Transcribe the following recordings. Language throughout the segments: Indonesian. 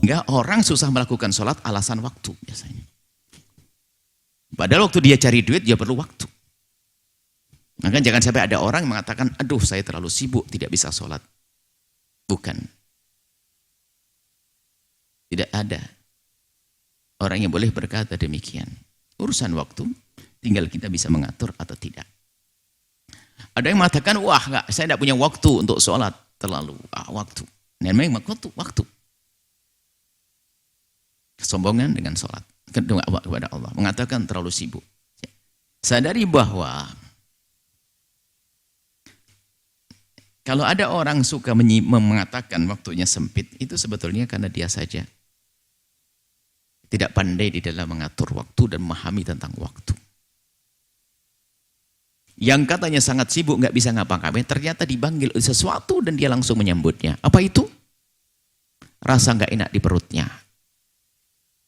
Sehingga orang susah melakukan sholat alasan waktu biasanya. Padahal waktu dia cari duit, dia perlu waktu. Maka jangan sampai ada orang yang mengatakan, aduh saya terlalu sibuk, tidak bisa sholat. Bukan. Tidak ada orang yang boleh berkata demikian. Urusan waktu, tinggal kita bisa mengatur atau tidak. Ada yang mengatakan, wah enggak, saya tidak punya waktu untuk sholat. Terlalu waktu. Dan memang waktu. Kesombongan dengan sholat. Kepada Allah. Mengatakan terlalu sibuk. Sadari bahwa kalau ada orang suka mengatakan waktunya sempit, itu sebetulnya karena dia saja tidak pandai di dalam mengatur waktu dan memahami tentang waktu. Yang katanya sangat sibuk, nggak bisa ngapa-ngapain, ternyata dipanggil sesuatu dan dia langsung menyambutnya. Apa itu? Rasa nggak enak di perutnya.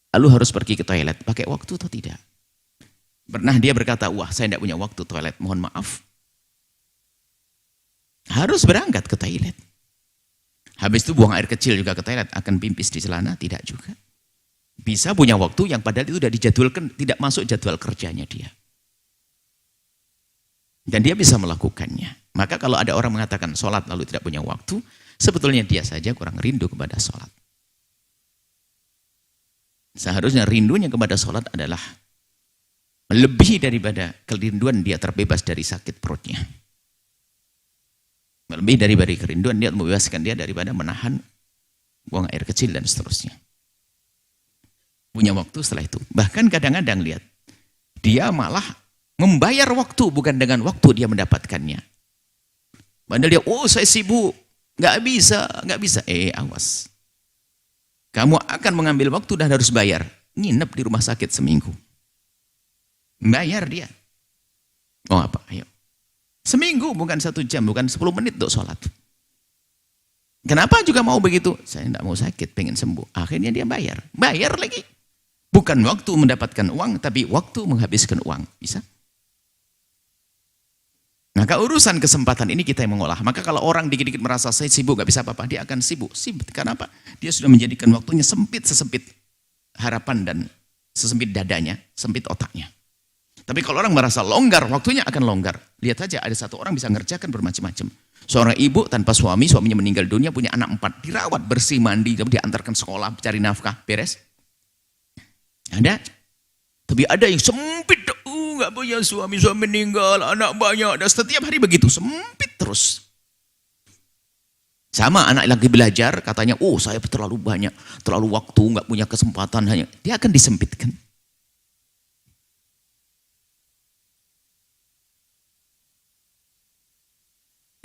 Lalu harus pergi ke toilet, pakai waktu atau tidak? Pernah dia berkata, wah saya tidak punya waktu toilet, mohon maaf. Harus berangkat ke toilet. Habis itu buang air kecil juga ke toilet, akan pipis di celana? Tidak juga. Bisa punya waktu yang padahal itu sudah dijadwalkan, tidak masuk jadwal kerjanya dia. Dan dia bisa melakukannya. Maka kalau ada orang mengatakan sholat lalu tidak punya waktu, sebetulnya dia saja kurang rindu kepada sholat. Seharusnya rindunya kepada sholat adalah melebihi daripada kerinduan dia terbebas dari sakit perutnya. Lebih daripada kerinduan dia membebaskan dia daripada menahan buang air kecil dan seterusnya. Punya waktu setelah itu. Bahkan kadang-kadang lihat, dia malah membayar waktu bukan dengan waktu dia mendapatkannya. Padahal dia, oh saya sibuk, nggak bisa. Awas. Kamu akan mengambil waktu dan harus bayar. Nginep di rumah sakit seminggu. Bayar dia. Oh apa? Ayo. Seminggu, bukan 1 jam, bukan 10 menit untuk sholat. Kenapa juga mau begitu? Saya tidak mau sakit, pengen sembuh. Akhirnya dia bayar. Bayar lagi. Bukan waktu mendapatkan uang, tapi waktu menghabiskan uang. Bisa? Maka urusan kesempatan ini kita yang mengolah. Maka kalau orang dikit-dikit merasa saya sibuk, gak bisa apa-apa, dia akan sibuk. Karena apa? Dia sudah menjadikan waktunya sempit, sesempit harapan dan sesempit dadanya, sempit otaknya. Tapi kalau orang merasa longgar, waktunya akan longgar. Lihat saja ada satu orang bisa ngerjakan bermacam-macam. Seorang ibu tanpa suami, suaminya meninggal dunia, punya anak 4, dirawat, bersih, mandi, diantarkan sekolah, cari nafkah, beres. Ada. Tapi ada yang sempit, nggak punya suami meninggal, anak banyak, dan setiap hari begitu, sempit terus. Sama anak lagi belajar, katanya, oh saya terlalu banyak, terlalu waktu, nggak punya kesempatan, hanya dia akan disempitkan.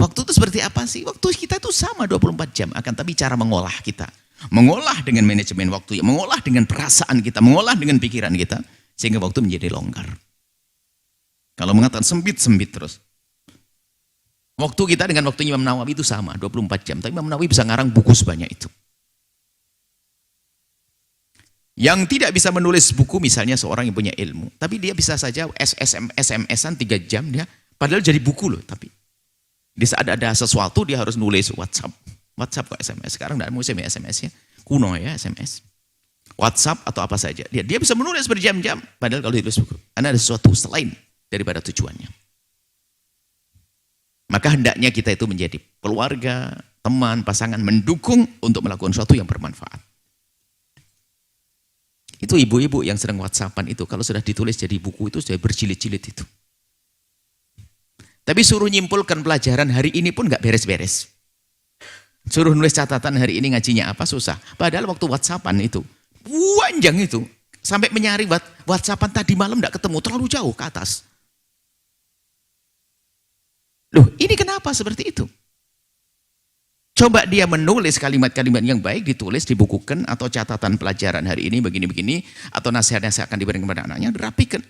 Waktu itu seperti apa sih? Waktu kita itu sama 24 jam, akan tapi cara mengolah kita. Mengolah dengan manajemen waktu, mengolah dengan perasaan kita, mengolah dengan pikiran kita, sehingga waktu menjadi longgar. Kalau mengatakan sempit terus. Waktu kita dengan waktunya Imam Nawawi itu sama, 24 jam. Tapi Imam Nawawi bisa ngarang buku sebanyak itu. Yang tidak bisa menulis buku misalnya seorang yang punya ilmu. Tapi dia bisa saja SMS-an 3 jam, dia, padahal jadi buku loh. Tapi di saat ada sesuatu dia harus nulis WhatsApp. WhatsApp kok SMS. Sekarang tidak mau SMS ya. Kuno ya SMS. WhatsApp atau apa saja. Dia bisa menulis berjam-jam. Padahal kalau ditulis buku. Karena ada sesuatu selain daripada tujuannya. Maka hendaknya kita itu menjadi keluarga, teman, pasangan, mendukung untuk melakukan sesuatu yang bermanfaat. Itu ibu-ibu yang sedang WhatsAppan itu, kalau sudah ditulis jadi buku itu sudah berjilid-jilid itu. Tapi suruh nyimpulkan pelajaran hari ini pun nggak beres-beres. Suruh nulis catatan hari ini ngajinya apa, susah. Padahal waktu WhatsAppan itu, panjang itu. Sampai menyari WhatsAppan tadi malam nggak ketemu, terlalu jauh ke atas. Loh, ini kenapa seperti itu? Coba dia menulis kalimat-kalimat yang baik, ditulis, dibukukan, atau catatan pelajaran hari ini begini-begini, atau nasihat-nasihat akan diberikan kepada anaknya, dirapikan.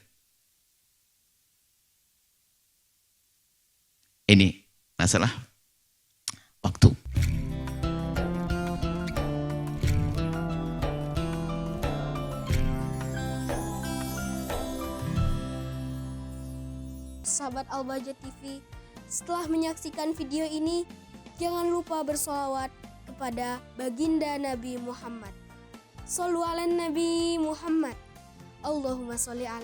Ini masalah waktu. Sahabat Al-Bahjah TV, setelah menyaksikan video ini, jangan lupa bersolawat kepada baginda Nabi Muhammad. Shollu ala Nabi Muhammad. Allahumma sholli alaihi